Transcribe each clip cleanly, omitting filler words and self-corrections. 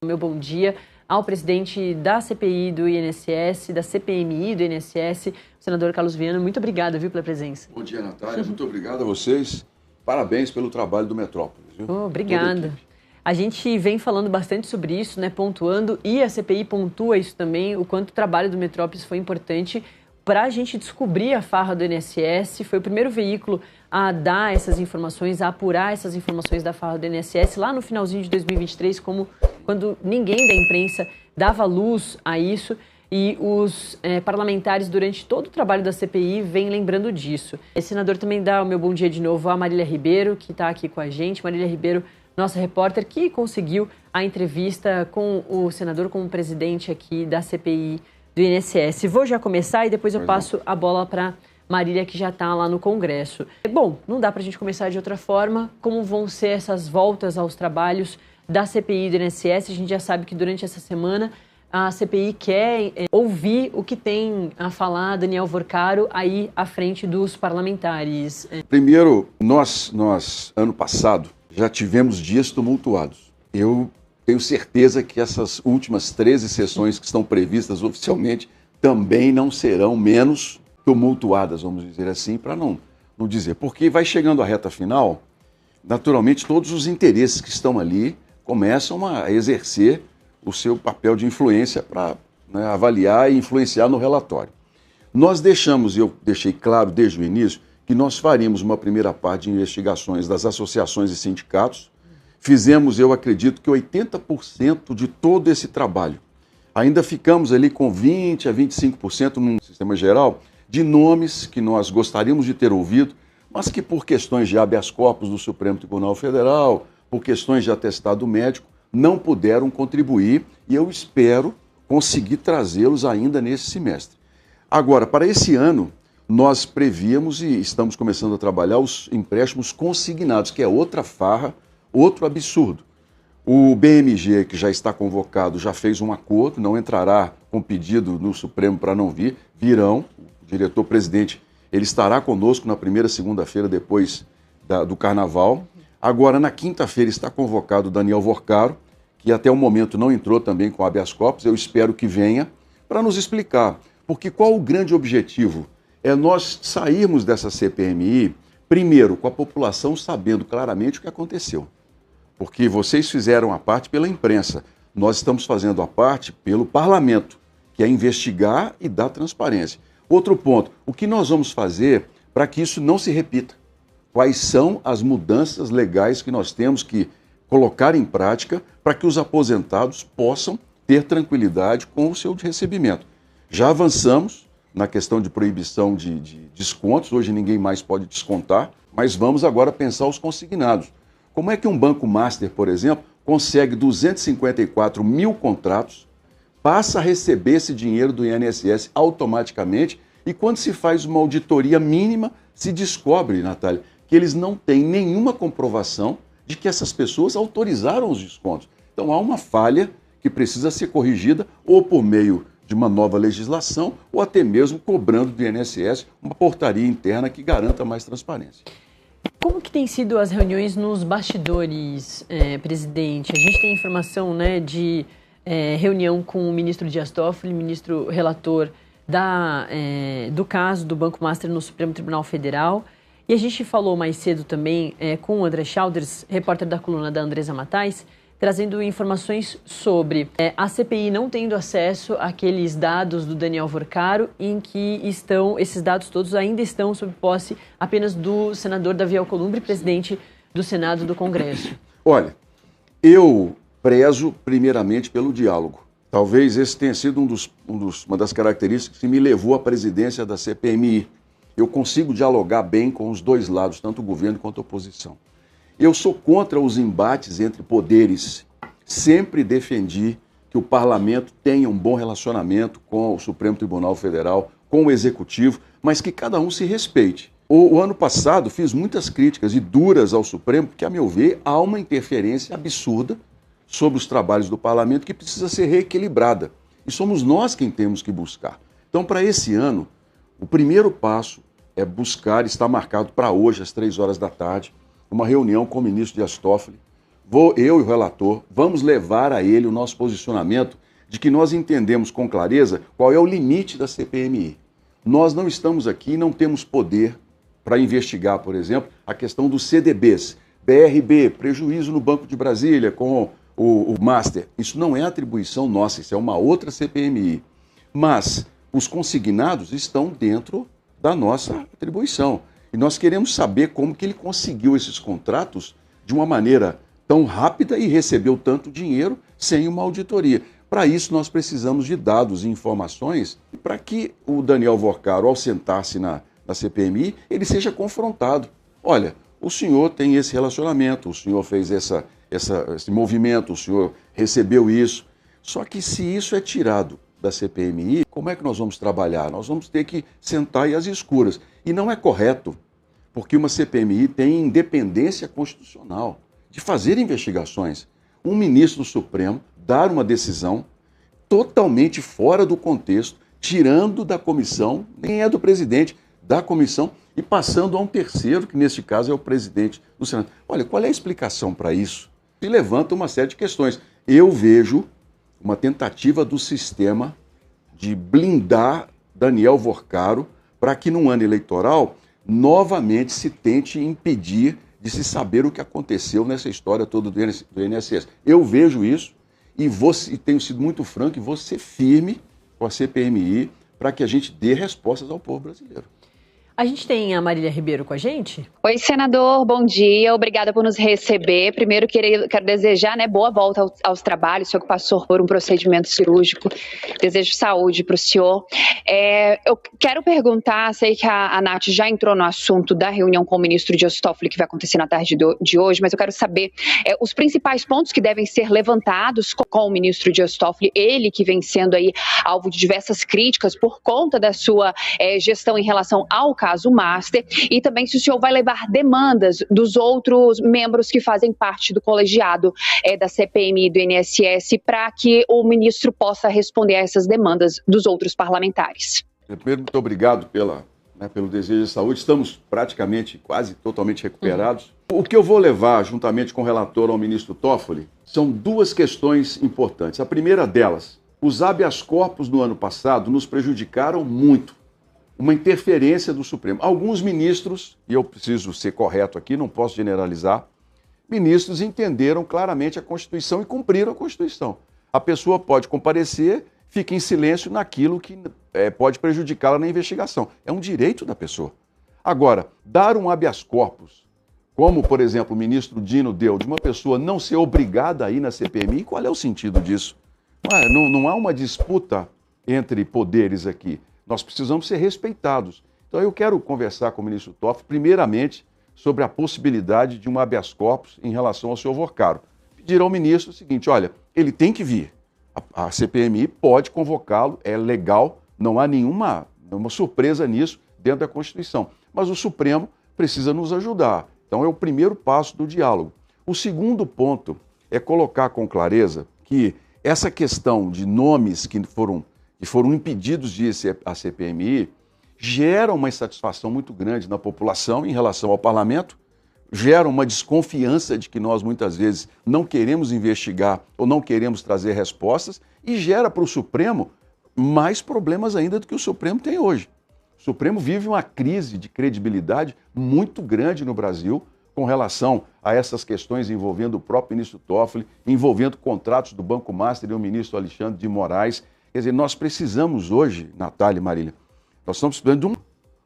Meu bom dia ao presidente da CPI do INSS, da CPMI do INSS, o senador Carlos Viana. Muito obrigada, viu, pela presença. Bom dia, Natália. Muito obrigado a vocês. Parabéns pelo trabalho do Metrópolis. Viu? Obrigada. A gente vem falando bastante sobre isso, né, pontuando, e a CPI pontua isso também, o quanto o trabalho do Metrópolis foi importante para a gente descobrir a farra do INSS. Foi o primeiro veículo a dar essas informações, a apurar essas informações da farra do INSS lá no finalzinho de 2023, quando ninguém da imprensa dava luz a isso. E os parlamentares, durante todo o trabalho da CPI, vêm lembrando disso. Esse senador também dá o meu bom dia de novo a Marília Ribeiro, que está aqui com a gente. Marília Ribeiro, nossa repórter, que conseguiu a entrevista com o senador, com o presidente aqui da CPI do INSS. Vou já começar e depois eu passo a bola para Marília, que já está lá no Congresso. Bom, não dá para a gente começar de outra forma. Como vão ser essas voltas aos trabalhos da CPI do INSS? A gente já sabe que durante essa semana a CPI quer ouvir o que tem a falar Daniel Vorcaro aí à frente dos parlamentares. Primeiro, nós ano passado, já tivemos dias tumultuados. Eu tenho certeza que essas últimas 13 sessões que estão previstas oficialmente também não serão menos tumultuadas, vamos dizer assim, para não dizer. Porque vai chegando a reta final, naturalmente todos os interesses que estão ali começam a exercer o seu papel de influência para avaliar e influenciar no relatório. Nós deixamos, e eu deixei claro desde o início, que nós faríamos uma primeira parte de investigações das associações e sindicatos. Fizemos, eu acredito, que 80% de todo esse trabalho. Ainda ficamos ali com 20% a 25% no sistema geral de nomes que nós gostaríamos de ter ouvido, mas que por questões de habeas corpus do Supremo Tribunal Federal, por questões de atestado médico, não puderam contribuir e eu espero conseguir trazê-los ainda nesse semestre. Agora, para esse ano, nós prevíamos e estamos começando a trabalhar os empréstimos consignados, que é outra farra, outro absurdo. O BMG, que já está convocado, já fez um acordo, não entrará com pedido no Supremo para não vir, virão. O diretor-presidente, ele estará conosco na primeira segunda-feira depois do Carnaval. Agora, na quinta-feira, está convocado o Daniel Vorcaro, que até o momento não entrou também com habeas corpus. Eu espero que venha para nos explicar. Porque qual o grande objetivo? É nós sairmos dessa CPMI, primeiro, com a população sabendo claramente o que aconteceu. Porque vocês fizeram a parte pela imprensa. Nós estamos fazendo a parte pelo parlamento, que é investigar e dar transparência. Outro ponto, o que nós vamos fazer para que isso não se repita? Quais são as mudanças legais que nós temos que colocar em prática para que os aposentados possam ter tranquilidade com o seu recebimento? Já avançamos na questão de proibição de descontos, hoje ninguém mais pode descontar, mas vamos agora pensar os consignados. Como é que um banco master, por exemplo, consegue 254 mil contratos, passa a receber esse dinheiro do INSS automaticamente e quando se faz uma auditoria mínima, se descobre, Natália, que eles não têm nenhuma comprovação de que essas pessoas autorizaram os descontos. Então há uma falha que precisa ser corrigida ou por meio de uma nova legislação ou até mesmo cobrando do INSS uma portaria interna que garanta mais transparência. Como que tem sido as reuniões nos bastidores, presidente? A gente tem informação, né, de reunião com o ministro Dias Toffoli, ministro relator do caso do Banco Master no Supremo Tribunal Federal. E a gente falou mais cedo também com o André Schauders, repórter da coluna da Andresa Matais, trazendo informações sobre a CPI não tendo acesso àqueles dados do Daniel Vorcaro, em que esses dados todos ainda estão sob posse apenas do senador Davi Alcolumbre, presidente do Senado do Congresso. Olha, eu prezo primeiramente pelo diálogo. Talvez esse tenha sido uma das características que me levou à presidência da CPMI. Eu consigo dialogar bem com os dois lados, tanto o governo quanto a oposição. Eu sou contra os embates entre poderes. Sempre defendi que o parlamento tenha um bom relacionamento com o Supremo Tribunal Federal, com o Executivo, mas que cada um se respeite. O ano passado fiz muitas críticas e duras ao Supremo, porque, a meu ver, há uma interferência absurda sobre os trabalhos do parlamento que precisa ser reequilibrada. E somos nós quem temos que buscar. Então, para esse ano, o primeiro passo é buscar, está marcado para hoje, às 3 horas da tarde, uma reunião com o ministro Dias Toffoli. eu e o relator, vamos levar a ele o nosso posicionamento de que nós entendemos com clareza qual é o limite da CPMI. Nós não estamos aqui, não temos poder para investigar, por exemplo, a questão dos CDBs, BRB, prejuízo no Banco de Brasília com o Master. Isso não é atribuição nossa, isso é uma outra CPMI. Mas os consignados estão dentro da nossa atribuição. E nós queremos saber como que ele conseguiu esses contratos de uma maneira tão rápida e recebeu tanto dinheiro sem uma auditoria. Para isso, nós precisamos de dados e informações para que o Daniel Vorcaro, ao sentar-se na CPMI, ele seja confrontado. Olha, o senhor tem esse relacionamento, o senhor fez esse movimento, o senhor recebeu isso. Só que se isso é tirado da CPMI, como é que nós vamos trabalhar? Nós vamos ter que sentar aí às escuras. E não é correto, porque uma CPMI tem independência constitucional de fazer investigações. Um ministro do Supremo dar uma decisão totalmente fora do contexto, tirando da comissão, nem é do presidente, da comissão, e passando a um terceiro, que neste caso é o presidente do Senado. Olha, qual é a explicação para isso? Se levanta uma série de questões. Eu vejo uma tentativa do sistema de blindar Daniel Vorcaro para que, num ano eleitoral, novamente se tente impedir de se saber o que aconteceu nessa história toda do INSS. Eu vejo isso e tenho sido muito franco e vou ser firme com a CPMI para que a gente dê respostas ao povo brasileiro. A gente tem a Marília Ribeiro com a gente? Oi, senador, bom dia, obrigada por nos receber. Primeiro, quero desejar boa volta aos trabalhos, o senhor que passou por um procedimento cirúrgico. Desejo saúde para o senhor. Eu quero perguntar, sei que a Nath já entrou no assunto da reunião com o ministro Dias Toffoli, que vai acontecer na tarde de hoje, mas eu quero saber os principais pontos que devem ser levantados com o ministro Dias Toffoli, ele que vem sendo aí alvo de diversas críticas por conta da sua gestão em relação ao caso Master, e também se o senhor vai levar demandas dos outros membros que fazem parte do colegiado da CPMI e do INSS para que o ministro possa responder a essas demandas dos outros parlamentares. Primeiro, muito obrigado pelo desejo de saúde. Estamos praticamente, quase totalmente recuperados. O que eu vou levar, juntamente com o relator, ao ministro Toffoli, são duas questões importantes. A primeira delas, os habeas corpus no ano passado nos prejudicaram muito. Uma interferência do Supremo. Alguns ministros, e eu preciso ser correto aqui, não posso generalizar, ministros entenderam claramente a Constituição e cumpriram a Constituição. A pessoa pode comparecer, fica em silêncio naquilo que pode prejudicá-la na investigação. É um direito da pessoa. Agora, dar um habeas corpus, como, por exemplo, o ministro Dino deu, de uma pessoa não ser obrigada a ir na CPMI, qual é o sentido disso? Não há uma disputa entre poderes aqui. Nós precisamos ser respeitados. Então eu quero conversar com o ministro Toffoli, primeiramente, sobre a possibilidade de um habeas corpus em relação ao senhor Vorcaro. Pedir ao ministro o seguinte, olha, ele tem que vir. A CPMI pode convocá-lo, é legal, não há nenhuma surpresa nisso dentro da Constituição. Mas o Supremo precisa nos ajudar. Então é o primeiro passo do diálogo. O segundo ponto é colocar com clareza que essa questão de nomes que foram impedidos de ir à CPMI, gera uma insatisfação muito grande na população em relação ao parlamento, gera uma desconfiança de que nós muitas vezes não queremos investigar ou não queremos trazer respostas e gera para o Supremo mais problemas ainda do que o Supremo tem hoje. O Supremo vive uma crise de credibilidade muito grande no Brasil com relação a essas questões envolvendo o próprio ministro Toffoli, envolvendo contratos do Banco Master e o ministro Alexandre de Moraes. Quer dizer, nós precisamos hoje, Natália e Marília, nós estamos precisando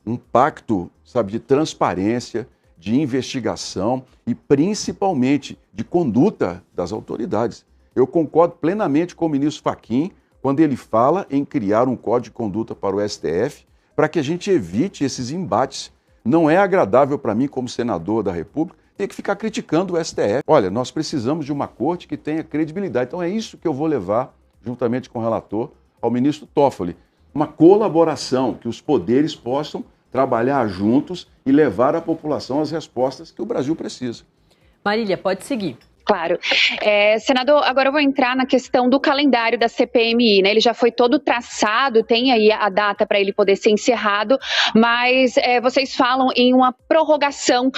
de um pacto, sabe, de transparência, de investigação e principalmente de conduta das autoridades. Eu concordo plenamente com o ministro Fachin quando ele fala em criar um código de conduta para o STF para que a gente evite esses embates. Não é agradável para mim, como senador da República, ter que ficar criticando o STF. Olha, nós precisamos de uma corte que tenha credibilidade. Então é isso que eu vou levar, juntamente com o relator, ao ministro Toffoli. Uma colaboração, que os poderes possam trabalhar juntos e levar à população as respostas que o Brasil precisa. Marília, pode seguir. Claro. Senador, agora eu vou entrar na questão do calendário da CPMI, né? Ele já foi todo traçado, tem aí a data para ele poder ser encerrado, mas vocês falam em uma prorrogação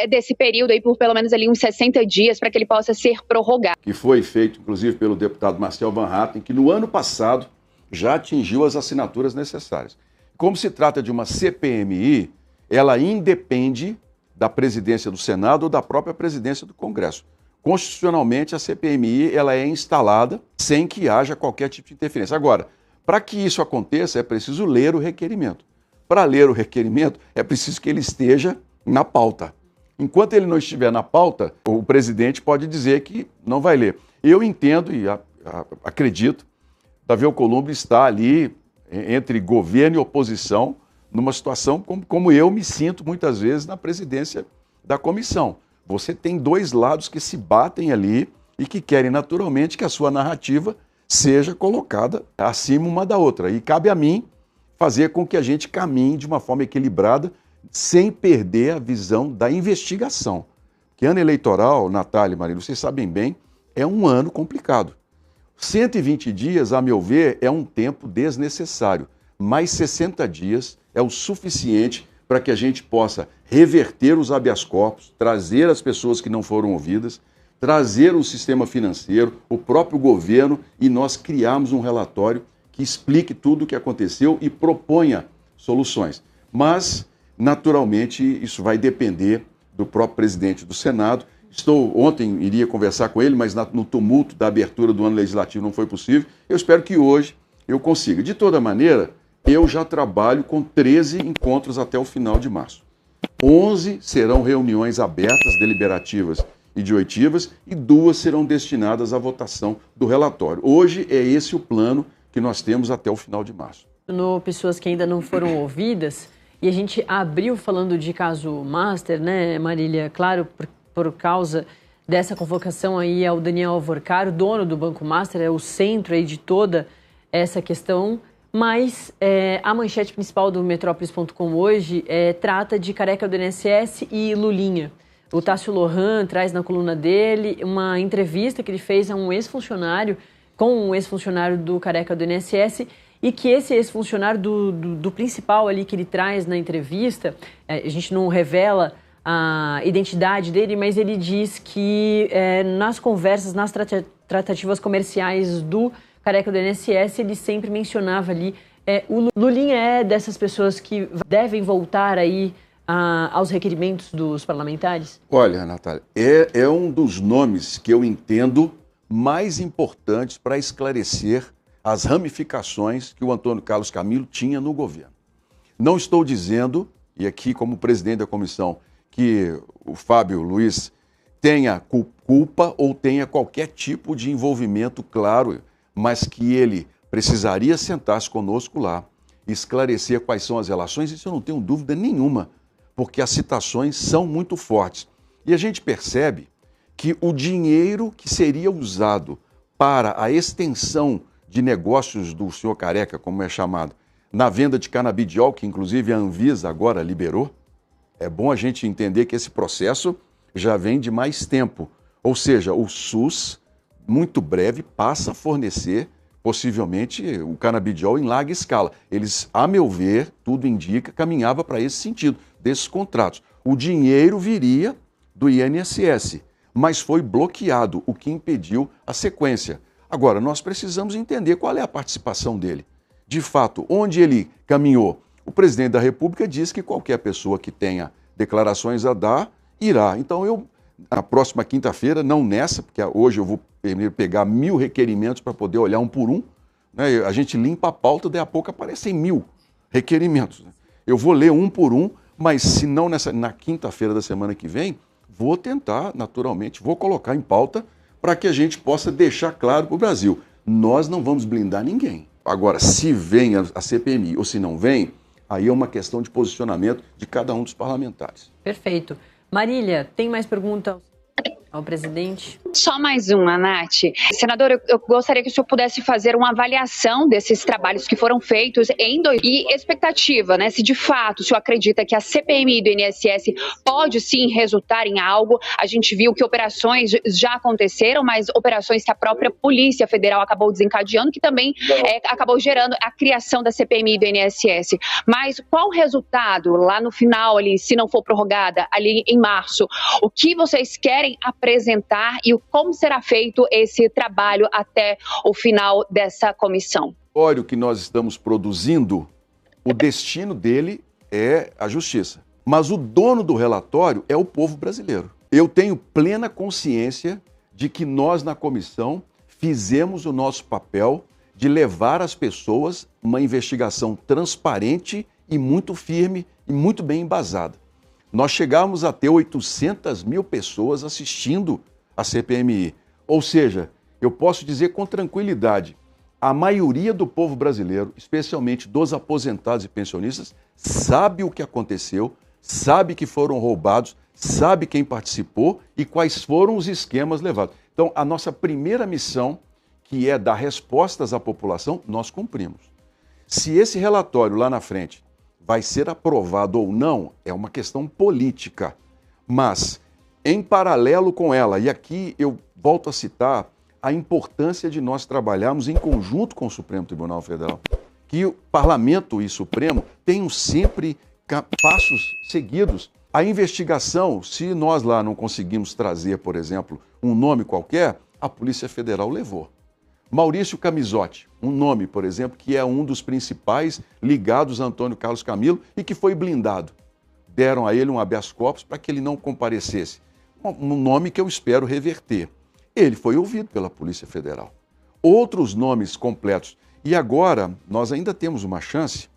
desse período aí por pelo menos ali uns 60 dias para que ele possa ser prorrogado. Que foi feito, inclusive, pelo deputado Marcel Van Hatten, que no ano passado já atingiu as assinaturas necessárias. Como se trata de uma CPMI, ela independe da presidência do Senado ou da própria presidência do Congresso. Constitucionalmente, a CPMI ela é instalada sem que haja qualquer tipo de interferência. Agora, para que isso aconteça, é preciso ler o requerimento. Para ler o requerimento, é preciso que ele esteja na pauta. Enquanto ele não estiver na pauta, o presidente pode dizer que não vai ler. Eu entendo e acredito, Davi Alcolumbre está ali entre governo e oposição, numa situação como eu me sinto muitas vezes na presidência da comissão. Você tem dois lados que se batem ali e que querem naturalmente que a sua narrativa seja colocada acima uma da outra. E cabe a mim fazer com que a gente caminhe de uma forma equilibrada, sem perder a visão da investigação. Que ano eleitoral, Natália e Marília, vocês sabem bem, é um ano complicado. 120 dias, a meu ver, é um tempo desnecessário. Mais 60 dias é o suficiente para que a gente possa reverter os habeas corpus, trazer as pessoas que não foram ouvidas, trazer o sistema financeiro, o próprio governo e nós criarmos um relatório que explique tudo o que aconteceu e proponha soluções. Mas, naturalmente, isso vai depender do próprio presidente do Senado. Ontem iria conversar com ele, mas no tumulto da abertura do ano legislativo não foi possível. Eu espero que hoje eu consiga. De toda maneira, eu já trabalho com 13 encontros até o final de março. 11 serão reuniões abertas, deliberativas e de oitivas, e 2 serão destinadas à votação do relatório. Hoje é esse o plano que nós temos até o final de março. Pessoas que ainda não foram ouvidas, e a gente abriu falando de caso Master, né, Marília? Claro, por causa dessa convocação aí ao Daniel Alvorcaro, dono do Banco Master, é o centro aí de toda essa questão. Mas a manchete principal do Metrópolis.com hoje trata de careca do INSS e Lulinha. O Tássio Lohan traz na coluna dele uma entrevista que ele fez a um ex-funcionário, com um ex-funcionário do careca do INSS, e que esse ex-funcionário do principal ali que ele traz na entrevista, a gente não revela a identidade dele, mas ele diz que nas conversas, nas tratativas comerciais do careca do INSS, ele sempre mencionava ali, o Lulinha é dessas pessoas que devem voltar aí aos requerimentos dos parlamentares? Olha, Natália, é um dos nomes que eu entendo mais importantes para esclarecer as ramificações que o Antônio Carlos Camilo tinha no governo. Não estou dizendo, e aqui como presidente da comissão, que o Fábio Luiz tenha culpa ou tenha qualquer tipo de envolvimento claro, mas que ele precisaria sentar-se conosco lá, esclarecer quais são as relações, isso eu não tenho dúvida nenhuma, porque as citações são muito fortes. E a gente percebe que o dinheiro que seria usado para a extensão de negócios do senhor Careca, como é chamado, na venda de canabidiol, que inclusive a Anvisa agora liberou, é bom a gente entender que esse processo já vem de mais tempo. Ou seja, o SUS, muito breve, passa a fornecer, possivelmente, o canabidiol em larga escala. Eles, a meu ver, tudo indica, caminhava para esse sentido, desses contratos. O dinheiro viria do INSS, mas foi bloqueado, o que impediu a sequência. Agora, nós precisamos entender qual é a participação dele. De fato, onde ele caminhou? O presidente da República diz que qualquer pessoa que tenha declarações a dar, irá. Então, eu, na próxima quinta-feira, não nessa, porque hoje eu vou primeiro pegar 1000 requerimentos para poder olhar um por um, né? A gente limpa a pauta, daí a pouco aparecem 1000 requerimentos. Né? Eu vou ler um por um, mas se não na quinta-feira da semana que vem, vou tentar, naturalmente, vou colocar em pauta para que a gente possa deixar claro para o Brasil. Nós não vamos blindar ninguém. Agora, se vem a CPMI ou se não vem, aí é uma questão de posicionamento de cada um dos parlamentares. Perfeito. Marília, tem mais perguntas? ao presidente? Só mais uma, Nath. Senador, eu gostaria que o senhor pudesse fazer uma avaliação desses trabalhos que foram feitos e expectativa, né? Se de fato o senhor acredita que a CPMI do INSS pode sim resultar em algo. A gente viu que operações já aconteceram, mas operações que a própria Polícia Federal acabou desencadeando, que também acabou gerando a criação da CPMI do INSS. Mas qual o resultado lá no final, ali, se não for prorrogada, ali em março? O que vocês querem apresentar e como será feito esse trabalho até o final dessa comissão? O relatório que nós estamos produzindo, o destino dele é a justiça. Mas o dono do relatório é o povo brasileiro. Eu tenho plena consciência de que nós, na comissão, fizemos o nosso papel de levar às pessoas uma investigação transparente e muito firme e muito bem embasada. Nós chegamos a ter 800 mil pessoas assistindo a CPMI. Ou seja, eu posso dizer com tranquilidade, a maioria do povo brasileiro, especialmente dos aposentados e pensionistas, sabe o que aconteceu, sabe que foram roubados, sabe quem participou e quais foram os esquemas levados. Então, a nossa primeira missão, que é dar respostas à população, nós cumprimos. Se esse relatório lá na frente vai ser aprovado ou não, é uma questão política. Mas, em paralelo com ela, e aqui eu volto a citar a importância de nós trabalharmos em conjunto com o Supremo Tribunal Federal, que o Parlamento e o Supremo tenham sempre passos seguidos. A investigação, se nós lá não conseguimos trazer, por exemplo, um nome qualquer, a Polícia Federal levou. Maurício Camisotti, um nome, por exemplo, que é um dos principais ligados a Antônio Carlos Camilo e que foi blindado. Deram a ele um habeas corpus para que ele não comparecesse. Um nome que eu espero reverter. Ele foi ouvido pela Polícia Federal. Outros nomes completos. E agora, nós ainda temos uma chance,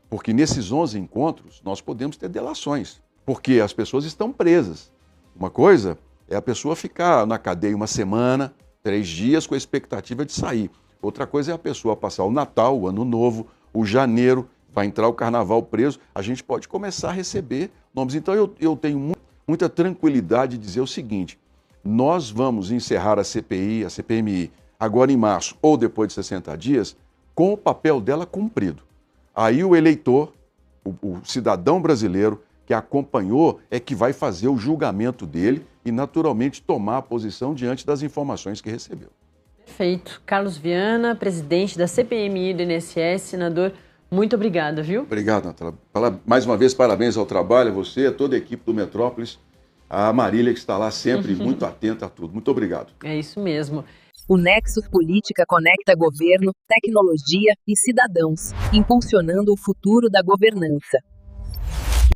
porque nesses 11 encontros nós podemos ter delações, porque as pessoas estão presas. Uma coisa é a pessoa ficar na cadeia uma semana, 3 dias com a expectativa de sair. Outra coisa é a pessoa passar o Natal, o Ano Novo, o janeiro, vai entrar o Carnaval preso. A gente pode começar a receber nomes. Então eu tenho muita tranquilidade de dizer o seguinte, nós vamos encerrar a CPI, a CPMI, agora em março ou depois de 60 dias, com o papel dela cumprido. Aí o eleitor, o cidadão brasileiro que acompanhou, é que vai fazer o julgamento dele e, naturalmente, tomar a posição diante das informações que recebeu. Perfeito. Carlos Viana, presidente da CPMI do INSS, senador, muito obrigada, viu? Obrigado, Natália. Mais uma vez, parabéns ao trabalho, a você, a toda a equipe do Metrópolis, a Marília, que está lá sempre muito atenta a tudo. Muito obrigado. É isso mesmo. O Nexus Política conecta governo, tecnologia e cidadãos, impulsionando o futuro da governança.